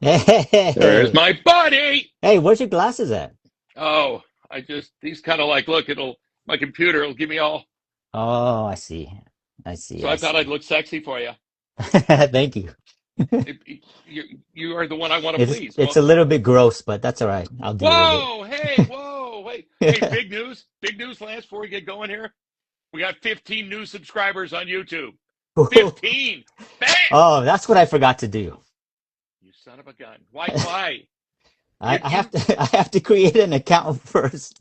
There's Hey, my buddy. hey, where's your glasses at? Oh, these kind of like, look, my computer will give me all. Oh, I see. I see. So I I thought I'd see. look sexy for you. Thank you. You are the one I want to please. It's Well, a little bit gross, but that's all right. I'll deal with it. whoa, hey, big news, Lance. Before we get going here, we got 15 new subscribers on YouTube. 15. Bam! Oh, that's what I forgot to do. You son of a gun. Why? Why? I have to I have to create an account first.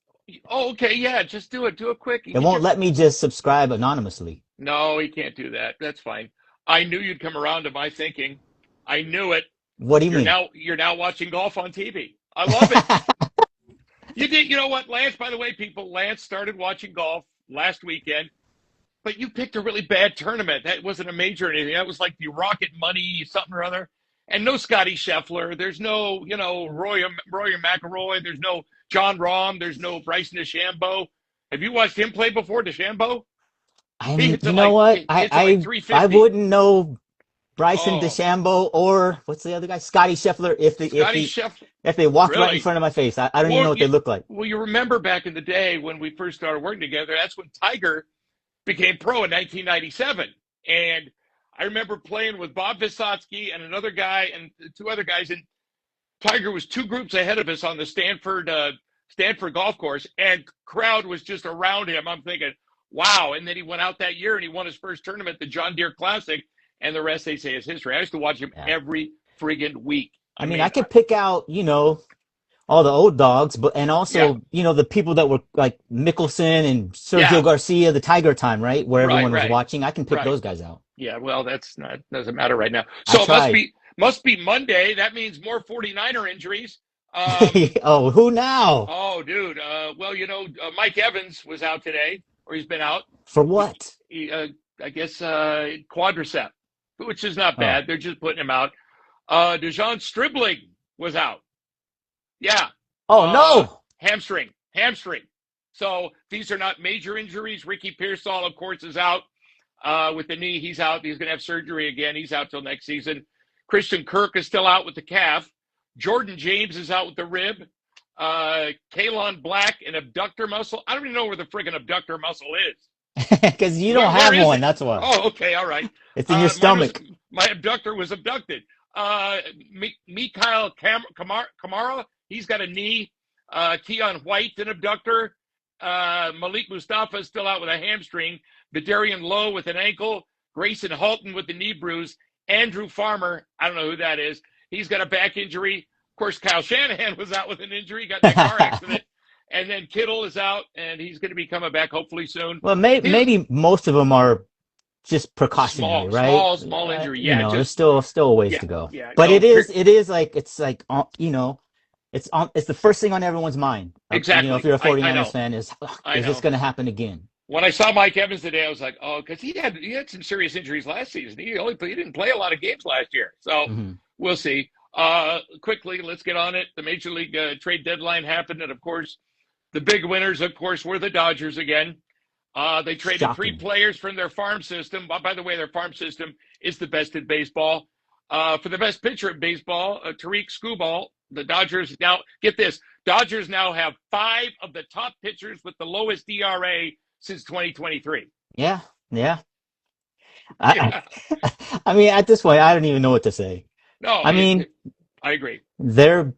Oh, okay, yeah. Just do it. Do it quick. You It get won't your. let me just subscribe anonymously. No, he can't do that. That's fine. I knew you'd come around to my thinking. I knew it. What do you mean? You're now watching golf on TV. I love it. You did. You know what, Lance? By the way, people, Lance started watching golf last weekend, but you picked a really bad tournament. That wasn't a major or anything. That was like the Rocket Money something or other, and no Scotty Scheffler. There's no, Roy McIlroy. There's no John Rahm. There's no Bryson DeChambeau. Have you watched him play before, DeChambeau? He hits You it know like what? he hits it like I 350. wouldn't know Bryson Oh, DeChambeau or what's the other guy? Scotty Scheffler Scotty Scheffler. if they walked right in Really? front of my face. I don't even Well, know what they you, look like. well, you remember back in the day when we first started working together, that's when Tiger became pro in 1997. And I remember playing with Bob Visotsky and another guy and two other guys. And Tiger was two groups ahead of us on the Stanford golf course. And crowd was just around him. I'm thinking, wow. And then he went out that year and he won his first tournament, the John Deere Classic. And the rest, they say, is history. I used to watch him Yeah. every friggin' week. I I mean, I mean, could pick out, all the old dogs, but and yeah, also, the people that were like Mickelson and Sergio yeah, Garcia, the Tiger time, right? Where right, everyone was right, watching. I can pick right. those guys out. Yeah, well, that's not doesn't matter right now. I So it must tried. be must be Monday. That means more 49er injuries. Um, Oh, who now? oh, dude. Well, Mike Evans was out today, or he's been out. For He, what? I guess quadricep, which is not Oh. bad. They're just putting him out. Dejan Stribling was out. Yeah, Oh uh, no. hamstring. So these are not major injuries. Ricky Pearsall, of course, is out with the knee. He's out. He's going to have surgery again. He's out till next season. Christian Kirk is still out with the calf. Jordan James is out with the rib. Kalon Black, an abductor muscle. I don't even know where the friggin' abductor muscle is. Because you don't Where have is one, it? that's why. Oh, okay, all right. It's in your Mine was stomach. my abductor was abducted. Mikhail Kamara, he's got a knee. Keon White, an abductor. Malik Mustafa is still out with a hamstring. Vidarian Lowe with an ankle. Grayson Halton with the knee bruise. Andrew Farmer, I don't know who that is. He's got a back injury. Of course, Kyle Shanahan was out with an injury, got in that car accident. And then Kittle is out, and he's going to be coming back hopefully soon. Well, His maybe most of them are just precautionary, right? small injury. Yeah, There's just still a ways yeah, to go. yeah. But No, it is like it's the first thing on everyone's mind. If exactly. you're a I 49ers know. fan, I is this know. going to happen again? When I saw Mike Evans today, I was like, oh, because he had some serious injuries last season. He didn't play a lot of games last year, so Hmm. we'll see. Quickly, let's get on it. The Major League trade deadline happened, and of course, the big winners, of course, were the Dodgers again. They traded three Shocking. players from their farm system. By the way, their farm system is the best in baseball. For the best pitcher in baseball, Tariq Skubal, the Dodgers now, get this, Dodgers now have five of the top pitchers with the lowest ERA since 2023. Yeah, yeah. I, Yeah. I mean, at this point, I don't even know what to say. No, I mean, I agree. they're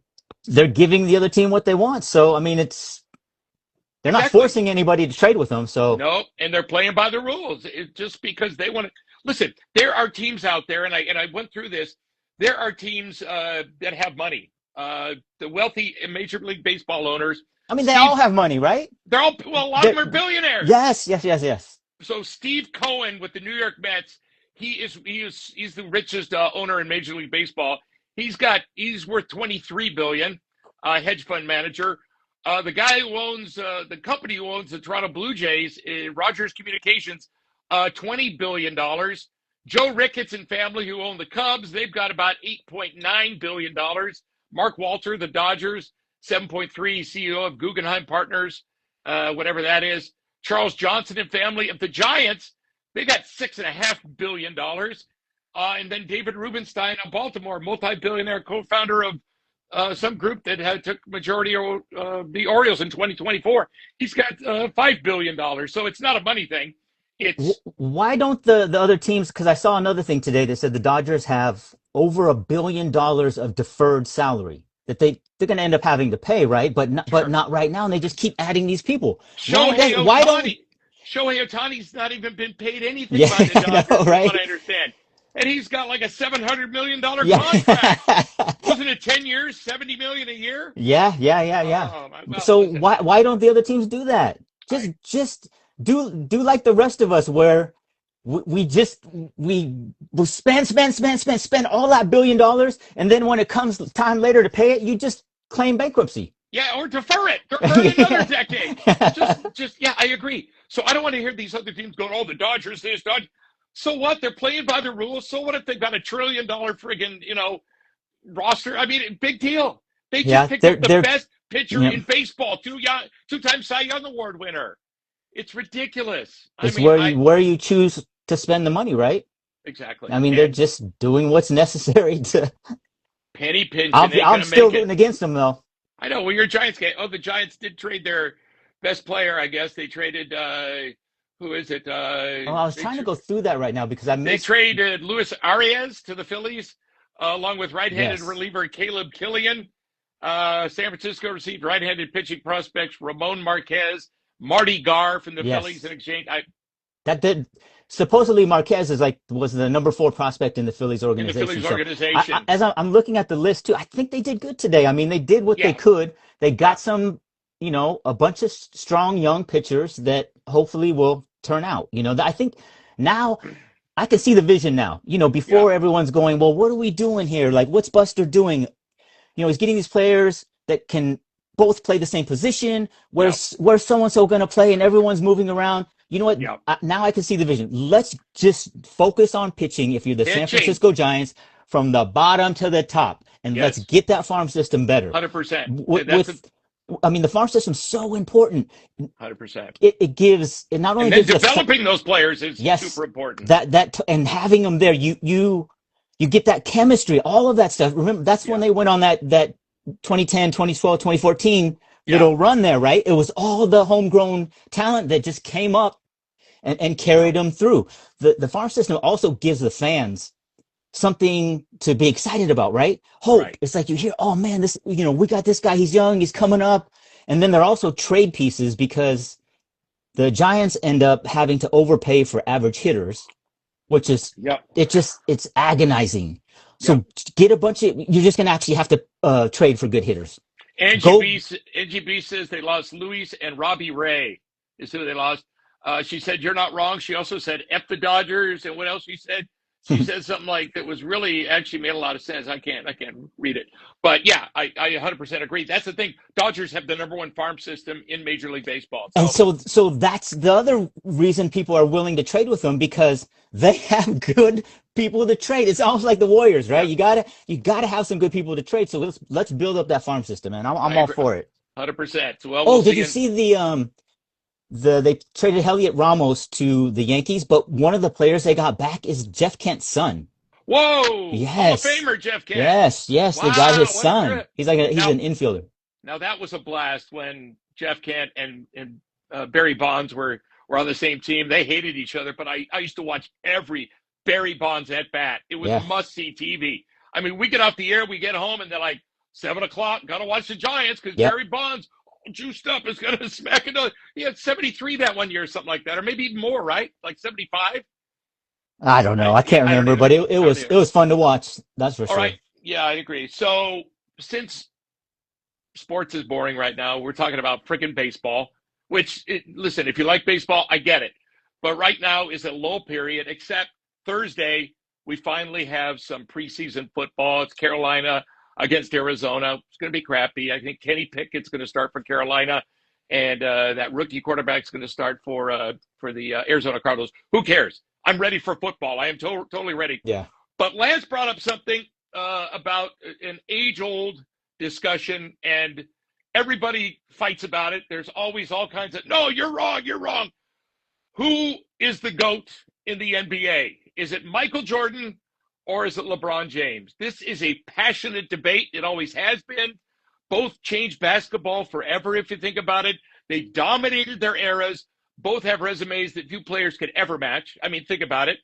they're giving the other team what they want, so I mean, they're not Exactly. forcing anybody to trade with them. So, No, and they're playing by the rules. Just because they want to listen. There are teams out there, and I went through this. There are teams that have money. The wealthy Major League Baseball owners. I mean, they Steve, all have money, right? they're all well. A lot of They're, them are billionaires. yes, yes, yes, yes. So Steve Cohen with the New York Mets, he's the richest owner in Major League Baseball. He's worth 23 billion. Hedge fund manager. The guy who owns the company who owns the Toronto Blue Jays, Rogers Communications, $20 billion. Joe Ricketts and family who own the Cubs, they've got about $8.9 billion. Mark Walter, the Dodgers, 7.3 CEO of Guggenheim Partners, whatever that is. Charles Johnson and family of the Giants, they got $6.5 billion. And then David Rubenstein of Baltimore, multi-billionaire co-founder of some group that took majority of the Orioles in 2024. He's got $5 billion. So it's not a money thing. It's Why don't the other teams? Because I saw another thing today that said the Dodgers have over $1 billion of deferred salary that they're going to end up having to pay, right? But not right now, and they just keep adding these people. Why don't? Shohei Ohtani's not even been paid anything Yeah, by the Dodgers, I know, right? from what I understand. And he's got like a $700 million Yeah. contract. Wasn't it 10 years, $70 million a year? Yeah. Well, So listen, why don't the other teams do that? Just do like the rest of us, where we spend all that $1 billion, and then when it comes time later to pay it, you just claim bankruptcy. yeah, or defer it. Defer it another decade. Yeah, I agree. So I don't want to hear these other teams going, oh, the Dodgers, this, Dodgers. So what? They're playing by the rules. So what if they've got $1 trillion friggin', roster? I mean, big deal. They just picked up the best pitcher in baseball, two-time Cy Young Award winner. It's ridiculous. It's where you choose to spend the money, right? Exactly. I mean, they're just doing what's necessary to. Penny pinching. I'm still rooting against them, though. I know. Well, you're a Giants guy. Oh, the Giants did trade their best player, I guess. They traded, who is it? I was trying to go through that right now because I missed. They traded Luis Arias to the Phillies, along with right-handed reliever Caleb Killian. San Francisco received right-handed pitching prospects Ramon Marquez, Marty Garr from the Phillies in exchange. Supposedly Marquez was the number 4 prospect in the Phillies organization. As I'm looking at the list too, I think they did good today. I mean, they did what they could. They got some, a bunch of strong young pitchers that hopefully will turn out. I think now I can see the vision now. Before everyone's going, well, what are we doing here? Like, what's Buster doing? He's getting these players that can both play the same position. Where's so-and-so going to play? And everyone's moving around. You know what? Now I can see the vision. Let's just focus on pitching if you're the San Francisco Giants from the bottom to the top. And let's get that farm system better. 100%. I mean, the farm system's so important. 100%. It gives, it not only gives developing those players is super important. And having them there, you get that chemistry, all of that stuff. Remember, that's when they went on that 2010, 2012, 2014 little run there, right? It was all the homegrown talent that just came up and carried them through. The farm system also gives the fans something to be excited about, right? Hope. Right. It's like you hear, oh man, this, we got this guy, he's young, he's coming up. And then they're also trade pieces because the Giants end up having to overpay for average hitters, which is, it's agonizing. So get a bunch of, you're just going to actually have to trade for good hitters. Angie B says they lost Luis and Robbie Ray is who they lost. She said, you're not wrong. She also said, F the Dodgers. And what else she said? She said something like that was really actually made a lot of sense. I can't read it. But yeah, I 100% agree. That's the thing. Dodgers have the number 1 farm system in Major League Baseball. And so that's the other reason people are willing to trade with them, because they have good people to trade. It's almost like the Warriors, right? You gotta have some good people to trade. So let's build up that farm system, man. I'm all for it. 100%. So, well, did you see they traded Heliot Ramos to the Yankees, but one of the players they got back is Jeff Kent's son. Whoa! Yes. Hall of Famer Jeff Kent. Yes, wow, they got his son. He's an infielder. Now that was a blast when Jeff Kent and Barry Bonds were on the same team. They hated each other, but I used to watch every Barry Bonds at bat. It was must-see TV. I mean, we get off the air, we get home, and they're like, 7 o'clock, got to watch the Giants because Barry Bonds, juiced up, is going to smack another. He had 73 that one year or something like that, or maybe even more, right? Like 75? I don't know. I can't remember, but it was fun to watch. That's for sure. All right. Yeah, I agree. So since sports is boring right now, we're talking about freaking baseball, which, listen, if you like baseball, I get it. But right now is a lull period, except Thursday, we finally have some preseason football. It's Carolina against Arizona. It's going to be crappy. I think Kenny Pickett's going to start for Carolina, and that rookie quarterback's going to start for the Arizona Cardinals. Who cares? I'm ready for football. I am totally ready. Yeah. But Lance brought up something about an age-old discussion, and everybody fights about it. There's always all kinds of, no, you're wrong, you're wrong. Who is the GOAT in the NBA? Is it Michael Jordan or is it LeBron James? This is a passionate debate. It always has been. Both changed basketball forever, if you think about it. They dominated their eras. Both have resumes that few players could ever match. I mean, think about it.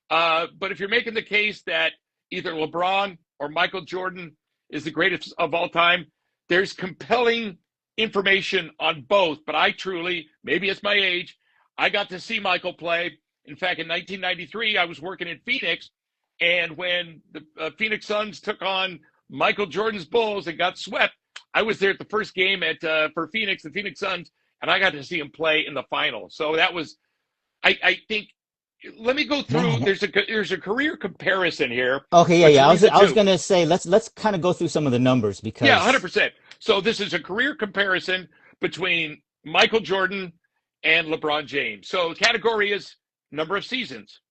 But if you're making the case that either LeBron or Michael Jordan is the greatest of all time, there's compelling information on both. But I truly, maybe it's my age, I got to see Michael play. In fact, in 1993, I was working in Phoenix. And when the Phoenix Suns took on Michael Jordan's Bulls and got swept, I was there at the first game for Phoenix, the Phoenix Suns, and I got to see him play in the final. So that was, I think, let me go through. Man. There's a career comparison here. Okay, yeah. I was gonna say let's kind of go through some of the numbers because 100%. So this is a career comparison between Michael Jordan and LeBron James. So the category is number of seasons.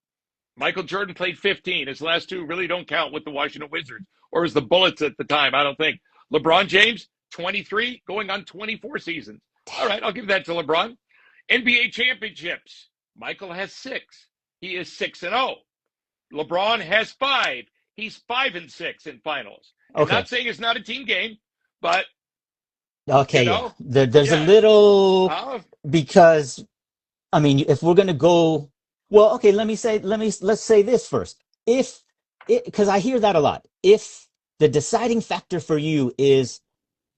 Michael Jordan played 15. His last two really don't count with the Washington Wizards or as the Bullets at the time. I don't think. LeBron James, 23, going on 24 seasons. All right, I'll give that to LeBron. NBA championships. Michael has 6. He is 6-0. LeBron has 5. He's 5-6 in finals. Okay. I'm not saying it's not a team game, but okay, yeah. There's a little because I mean, if we're gonna go, well, okay, let's say this first. Because I hear that a lot. If the deciding factor for you is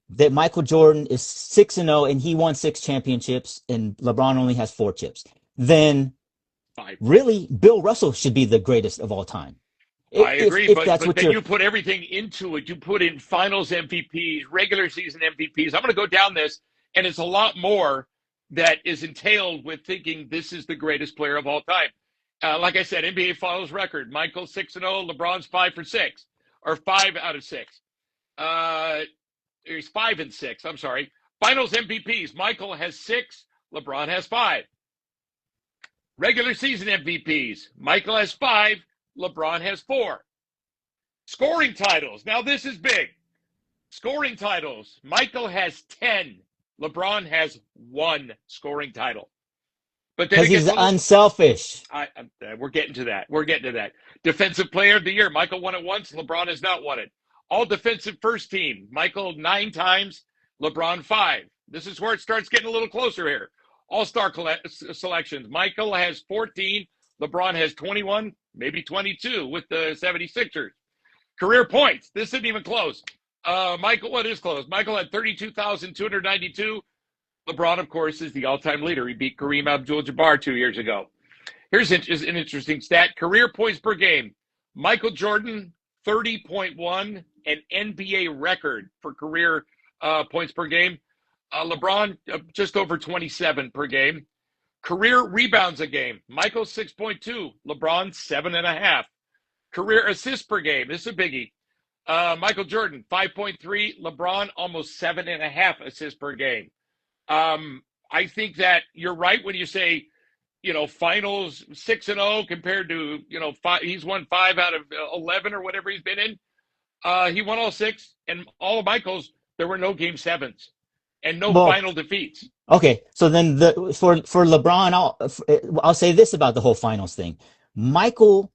that Michael Jordan is 6-0 and he won 6 championships and LeBron only has 4 chips, then 5. Really Bill Russell should be the greatest of all time. I agree, but then you put everything into it. You put in finals MVPs, regular season MVPs. I'm going to go down this, and it's a lot more that is entailed with thinking this is the greatest player of all time. Like I said, NBA Finals record, Michael 6-0, LeBron's 5-6, or 5 out of 6. He's 5-6. I'm sorry. Finals MVPs, Michael has 6, LeBron has 5. Regular season MVPs, Michael has 5, LeBron has 4. Scoring titles. Now this is big. Scoring titles. Michael has 10. LeBron has 1 scoring title. But then because he's unselfish. We're getting to that. Defensive Player of the Year. Michael won it once. LeBron has not won it. All defensive first team. Michael 9 times. LeBron 5. This is where it starts getting a little closer here. All-star selections. Michael has 14. LeBron has 21, maybe 22 with the 76ers. Career points. This isn't even close. What is close? Michael had 32,292. LeBron, of course, is the all-time leader. He beat Kareem Abdul-Jabbar 2 years ago. Here's an interesting stat. Career points per game. Michael Jordan, 30.1, an NBA record for career points per game. LeBron, just over 27 per game. Career rebounds a game. Michael 6.2. LeBron 7.5. Career assists per game. This is a biggie. Michael Jordan 5.3. LeBron almost 7.5 assists per game. I think that you're right when you say, finals 6-0 compared to 5. He's won 5 out of 11 or whatever he's been in. He won all 6, and all of Michael's there were no game 7s. And no final defeats. Okay, so then for LeBron, I'll say this about the whole finals thing. LeBron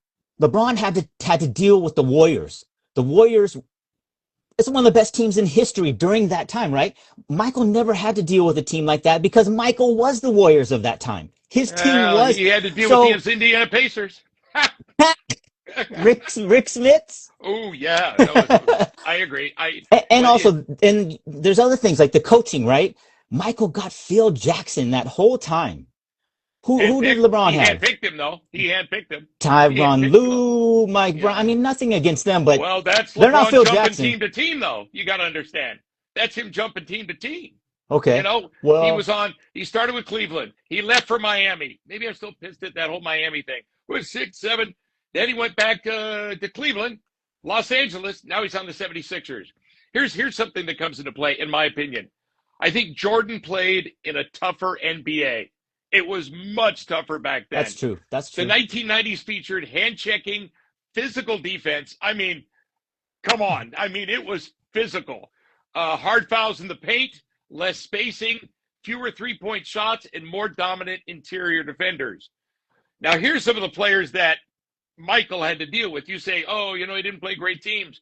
had to deal with the Warriors. The Warriors, it's one of the best teams in history during that time, right? Michael never had to deal with a team like that because Michael was the Warriors of that time. His team was. He had to deal with the Indiana Pacers. Rick Smits. Oh yeah, I agree. And there's other things like the coaching, right? Michael got Phil Jackson that whole time. Who did LeBron have? He handpicked him though. He handpicked him. Tyronn Lue, Mike Brown. I mean, nothing against them, but that's they're not Phil jumping Jackson. Team to team though. You got to understand. That's him jumping team to team. Okay. He started with Cleveland. He left for Miami. Maybe I'm still pissed at that whole Miami thing. It was 6, 7. Then he went back to Cleveland, Los Angeles. Now he's on the 76ers. Here's something that comes into play, in my opinion. I think Jordan played in a tougher NBA. It was much tougher back then. That's true. The 1990s featured hand-checking, physical defense. I mean, come on. I mean, it was physical. Hard fouls in the paint, less spacing, fewer three-point shots, and more dominant interior defenders. Now, here's some of the players that Michael had to deal with. You say, oh, he didn't play great teams.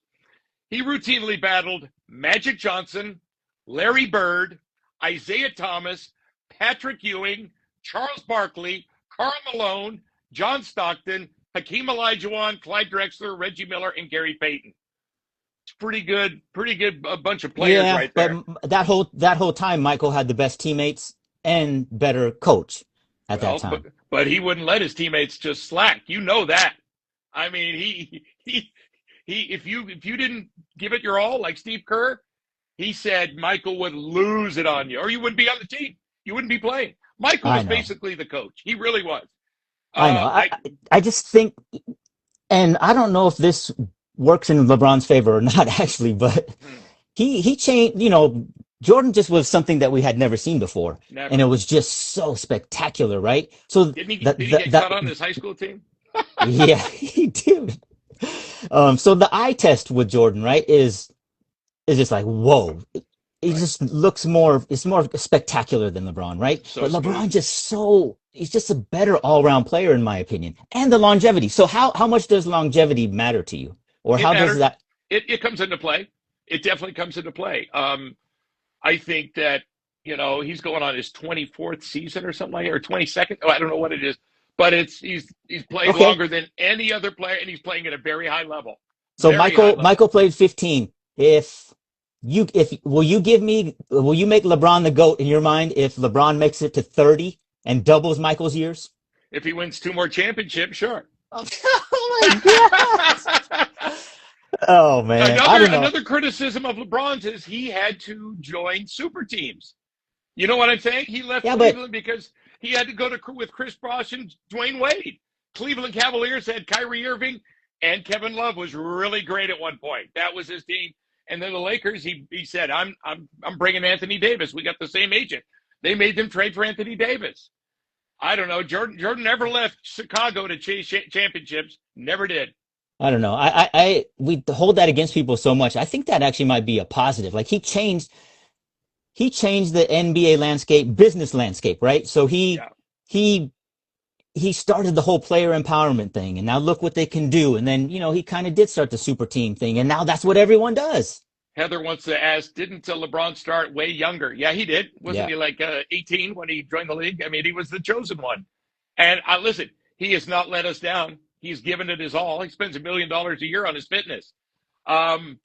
He routinely battled Magic Johnson, Larry Bird, Isaiah Thomas, Patrick Ewing, Charles Barkley, Karl Malone, John Stockton, Hakeem Olajuwon, Clyde Drexler, Reggie Miller, and Gary Payton. It's pretty good bunch of players right there. But that whole time, Michael had the best teammates and better coach at that time. But he wouldn't let his teammates just slack. You know that. I mean, he if you didn't give it your all, like Steve Kerr, he said Michael would lose it on you, or you wouldn't be on the team. You wouldn't be playing. Michael was basically the coach. He really was. I know. I just think, and I don't know if this works in LeBron's favor or not, actually, but he changed. Jordan just was something that we had never seen before, and it was just so spectacular, right? So did he get caught on his high school team? Yeah, he did. So the eye test with Jordan, right, is just like, whoa. He just looks it's more spectacular than LeBron, right? So but LeBron he's just a better all-around player, in my opinion. And the longevity. So how much does longevity matter to you? Or how does that? It comes into play. It definitely comes into play. I think that, he's going on his 24th season or something like that, or 22nd. Oh, I don't know what it is. But he's played longer than any other player, and he's playing at a very high level. So Michael played 15. Will you make LeBron the GOAT in your mind if LeBron makes it to 30 and doubles Michael's years? If he wins 2 more championships, sure. Oh my God. Oh man. Another criticism of LeBron's is he had to join super teams. You know what I'm saying? He left Cleveland because he had to go with Chris Bosh and Dwayne Wade. Cleveland Cavaliers had Kyrie Irving, and Kevin Love was really great at one point. That was his team. And then the Lakers, he said, I'm bringing Anthony Davis. We got the same agent. They made them trade for Anthony Davis. I don't know. Jordan never left Chicago to chase championships. Never did. I don't know. We hold that against people so much. I think that actually might be a positive. Like he changed the NBA business landscape, right? So he started the whole player empowerment thing, and now look what they can do. And then, he kind of did start the super team thing, and now that's what everyone does. Heather wants to ask, didn't LeBron start way younger? Yeah, he did. Wasn't he like 18 when he joined the league? I mean, he was the chosen one. And listen, he has not let us down. He's given it his all. He spends $1 million a year on his fitness. I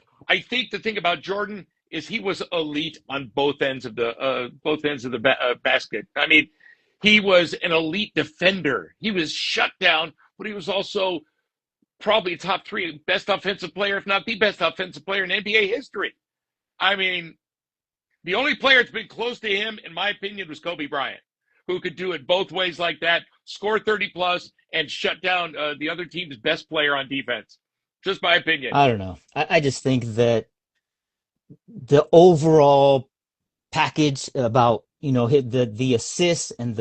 think the thing about Jordan is he was elite on both ends of the basket. I mean, he was an elite defender. He was shut down, but he was also probably top 3 best offensive player, if not the best offensive player in NBA history. I mean, the only player that's been close to him, in my opinion, was Kobe Bryant, who could do it both ways like that, score 30-plus, and shut down the other team's best player on defense. Just my opinion. I don't know. I just think that the overall package about, the assists and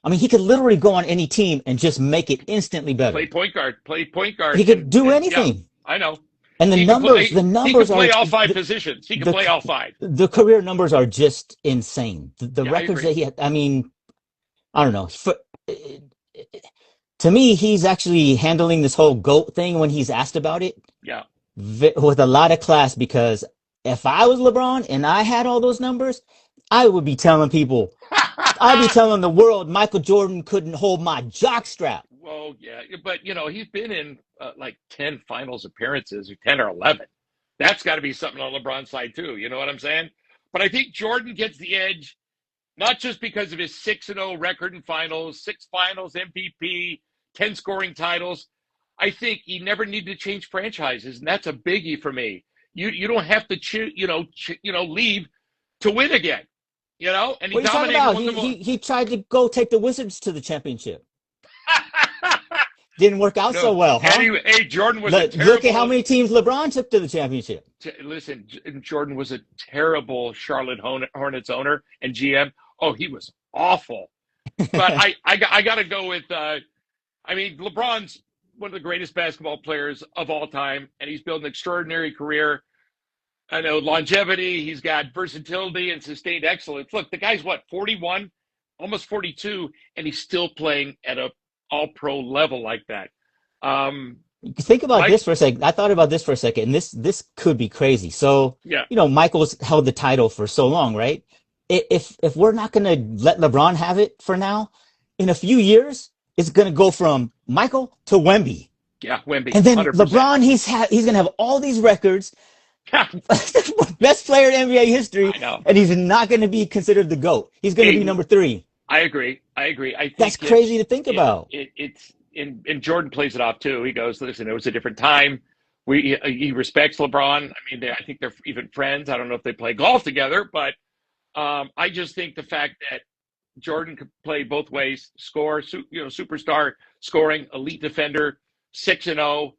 I mean, he could literally go on any team and just make it instantly better. Play point guard. He could do anything. Yeah, I know. And the numbers he can play all 5 positions. He can play all 5. The career numbers are just insane. The records that he had, I mean, I don't know. To me, he's actually handling this whole GOAT thing when he's asked about it. Yeah. With a lot of class, because if I was LeBron and I had all those numbers, I would be telling people, I'd be telling the world Michael Jordan couldn't hold my jockstrap. Well, yeah, but, he's been in like 10 finals appearances, or 10 or 11. That's got to be something on LeBron's side, too. You know what I'm saying? But I think Jordan gets the edge, not just because of his 6-0 record in finals, 6 finals, MVP, 10 scoring titles. I think he never needed to change franchises, and that's a biggie for me. You don't have to leave to win again. And he dominated. He tried to go take the Wizards to the championship. Didn't work out so well, huh? Hey, Jordan was look at how many teams LeBron took to the championship. Listen, Jordan was a terrible Charlotte Hornets owner and GM. Oh, he was awful. But I got to go with. LeBron's one of the greatest basketball players of all time, and he's built an extraordinary career. I know longevity. He's got versatility and sustained excellence. Look, the guy's 41, almost 42, and he's still playing at a all-pro level like that. Think about Mike, this for a second. I thought about this for a second, and this could be crazy. So, yeah, Michael's held the title for so long, right? If we're not going to let LeBron have it for now, in a few years, it's going to go from Michael to Wemby. yeah, Wemby, And then 100%. LeBron, he's going to have all these records, best player in NBA history, I know. and he's not going to be considered the GOAT. He's going to be number 3. I agree. I think that's crazy to think about. It's and Jordan plays it off too. He goes, listen, it was a different time. He respects LeBron. I mean, I think they're even friends. I don't know if they play golf together, but I just think the fact that Jordan could play both ways, score, superstar scoring, elite defender, 6-0,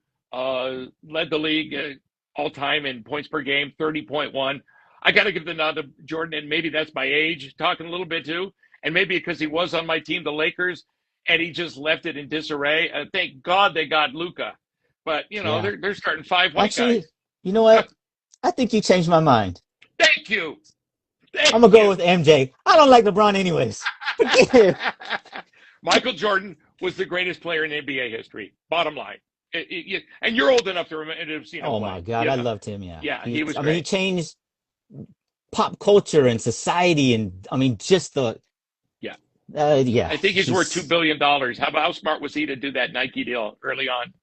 led the league all time in points per game, 30.1. I got to give the nod to Jordan, and maybe that's my age talking a little bit too, and maybe because he was on my team, the Lakers, and he just left it in disarray. Thank God they got Luka, but they're starting 5 white guys. You know what? I think you changed my mind. Thank you. I'm gonna go with MJ. I don't like LeBron anyways. Michael Jordan was the greatest player in NBA history. Bottom line. And you're old enough to have seen him. Oh my God, I loved him. Yeah. Yeah, he was. I mean, he changed pop culture and society, and I mean, just the. Yeah. Yeah. I think he's worth $2 billion. How smart was he to do that Nike deal early on?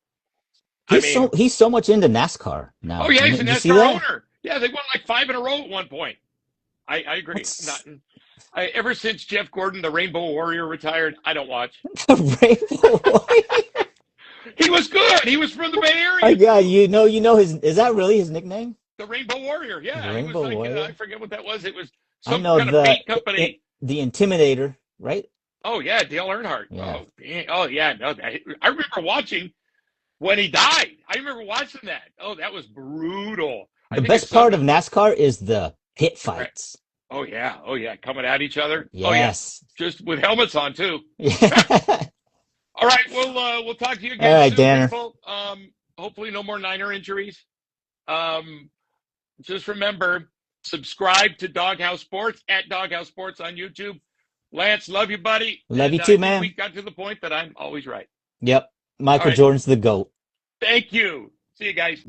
He's so much into NASCAR now. Oh yeah, he's a NASCAR owner. Yeah, they won like 5 in a row at one point. I agree. Ever since Jeff Gordon, the Rainbow Warrior, retired, I don't watch. The Rainbow Warrior. He was good. He was from the Bay Area. Oh yeah, you know is that really his nickname? The Rainbow Warrior. Yeah, the Rainbow Warrior. I forget what that was. It was some kind of paint company. The Intimidator, right? Oh yeah, Dale Earnhardt. Yeah. Oh yeah. No, I remember watching when he died. I remember watching that. Oh, that was brutal. The best part of NASCAR is the pit fights. Oh yeah, coming at each other. Yes. Oh, yeah. Just with helmets on too. Yeah. All right, we'll talk to you again. All right, soon, Danner. people. Hopefully no more Niner injuries. Just remember, subscribe to Doghouse Sports at Doghouse Sports on YouTube. Lance, love you, buddy. Love you too, man. We got to the point that I'm always right. Yep. Michael Jordan's the GOAT. Thank you. See you guys.